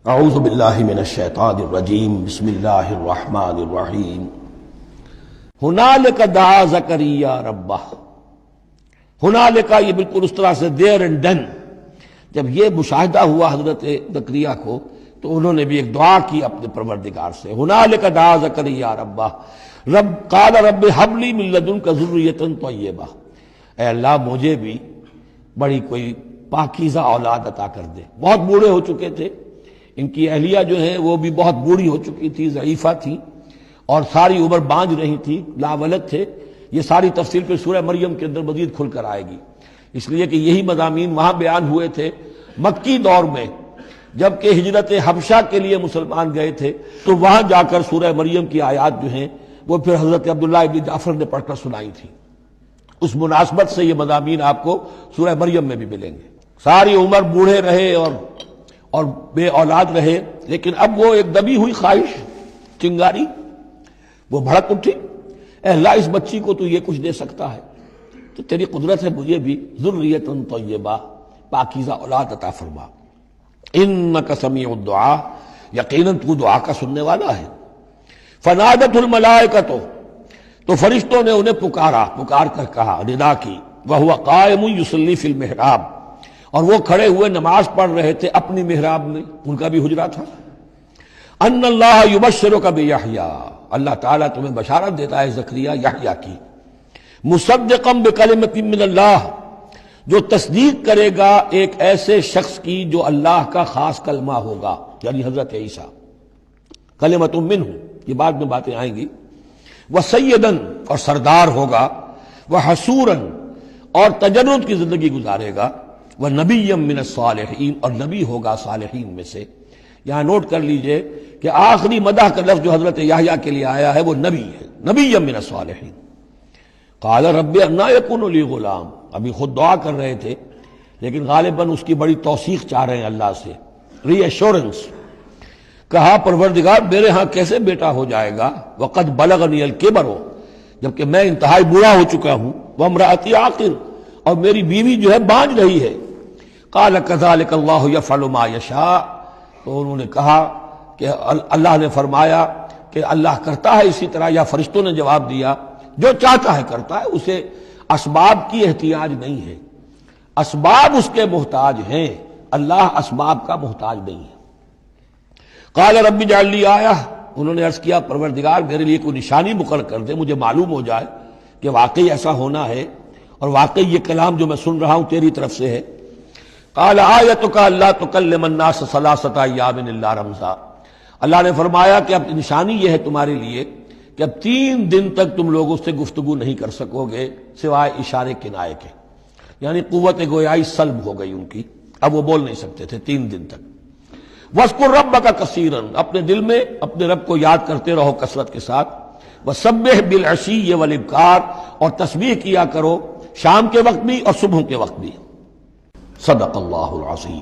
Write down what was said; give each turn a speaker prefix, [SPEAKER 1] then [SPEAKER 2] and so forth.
[SPEAKER 1] اعوذ باللہ من الشیطان الرجیم بسم اللہ الرحمن الرحیم ہنالک دعا زکریا ربہ. ہنالک یہ بالکل اس طرح سے دیر اینڈ ڈن. جب یہ مشاہدہ ہوا حضرت زکریا کو تو انہوں نے بھی ایک دعا کی اپنے پروردگار سے. ہنالک دعا زکریا ربہ رب قال رب ہب لی من لدنک ذریۃ طیبہ. اے اللہ مجھے بھی بڑی کوئی پاکیزہ اولاد عطا کر دے. بہت بوڑھے ہو چکے تھے، ان کی اہلیہ جو ہے وہ بھی بہت بوڑھی ہو چکی تھی، ضعیفہ تھی اور ساری عمر بانجھ رہی تھی، لاولد تھے. یہ ساری تفصیل پھر سورہ مریم کے اندر مزید کھل کر آئے گی، اس لیے کہ یہی مضامین وہاں بیان ہوئے تھے مکی دور میں. جبکہ ہجرت حبشہ کے لیے مسلمان گئے تھے تو وہاں جا کر سورہ مریم کی آیات جو ہیں وہ پھر حضرت عبداللہ ابن جعفر نے پڑھ کر سنائی تھی. اس مناسبت سے یہ مضامین آپ کو سورہ مریم میں بھی ملیں گے. ساری عمر بوڑھے رہے اور بے اولاد رہے، لیکن اب وہ ایک دبی ہوئی خواہش، چنگاری، وہ بھڑک اٹھی. اے اللہ اس بچی کو تو یہ کچھ دے سکتا ہے تو تیری قدرت ہے مجھے بھی ذریۃ طیبہ پاکیزہ اولاد عطا فرما. انک سمیع الدعاء، یقیناً تو دعا کا سننے والا ہے. فنادت الملائکۃ، تو فرشتوں نے انہیں پکار کر کہا، ندا کی. وہو قائم یصلی فی المحراب، اور وہ کھڑے ہوئے نماز پڑھ رہے تھے اپنی محراب میں، ان کا بھی حجرہ تھا. ان اللہ یبشرک بیحییٰ، اللہ تعالیٰ تمہیں بشارت دیتا ہے زکریا یحییٰ کی. مصدقا بکلمۃ من اللہ، جو تصدیق کرے گا ایک ایسے شخص کی جو اللہ کا خاص کلمہ ہوگا، یعنی حضرت عیسیٰ. کلمۃ منہ، یہ بعد میں باتیں آئیں گی. وسیداً، اور سردار ہوگا. وحسوراً، اور تجرد کی زندگی گزارے گا. وَنَبِيًّا مِّنَ الصَّالِحِينَ، اور نبی ہوگا صالحین میں سے. یہاں نوٹ کر لیجئے کہ آخری مدح کا لفظ جو حضرت یحییٰ کے لیے آیا ہے وہ نبی ہے. نَبِيًّا مِّنَ الصَّالِحِينَ. قال رب انا یکون لی غلام، ابھی خود دعا کر رہے تھے لیکن غالباً اس کی بڑی توثیق چاہ رہے ہیں اللہ سے، ری ایشورنس. کہا پروردگار میرے ہاں کیسے بیٹا ہو جائے گا، وقد بلغنی الکبر، جبکہ میں انتہائی بوڑھا ہو چکا ہوں. وامرأتی عاقر، اور میری بیوی جو ہے بانجھ رہی ہے. قال کذلک اللہ یفعل ما یشاء، تو انہوں نے کہا کہ اللہ نے فرمایا کہ اللہ کرتا ہے اسی طرح، یا فرشتوں نے جواب دیا جو چاہتا ہے کرتا ہے، اسے اسباب کی احتیاج نہیں ہے. اسباب اس کے محتاج ہیں، اللہ اسباب کا محتاج نہیں ہے. قال رب اجعل لی آیہ، انہوں نے عرض کیا پروردگار میرے لیے کوئی نشانی مقرر کر دے، مجھے معلوم ہو جائے کہ واقعی ایسا ہونا ہے اور واقعی یہ کلام جو میں سن رہا ہوں تیری طرف سے ہے. قال آیتک الا تکلم الناس ثلاثۃ ایام الا رمزا، اللہ نے فرمایا کہ اب نشانی یہ ہے تمہارے لیے کہ اب 3 دن تک تم لوگوں سے گفتگو نہیں کر سکو گے سوائے اشارے کنائے کے، یعنی قوت گویائی سلب ہو گئی ان کی، اب وہ بول نہیں سکتے تھے 3 دن تک. وَاذْكُرْ رَبَّكَ كَثِيرًا، اپنے دل میں اپنے رب کو یاد کرتے رہو کثرت کے ساتھ. وَسَبِّحْ بِالْعَشِيِّ وَالْإِبْكَارِ، اور تسبیح کیا کرو شام کے وقت بھی اور صبح کے وقت بھی. صدق اللہ العظیم.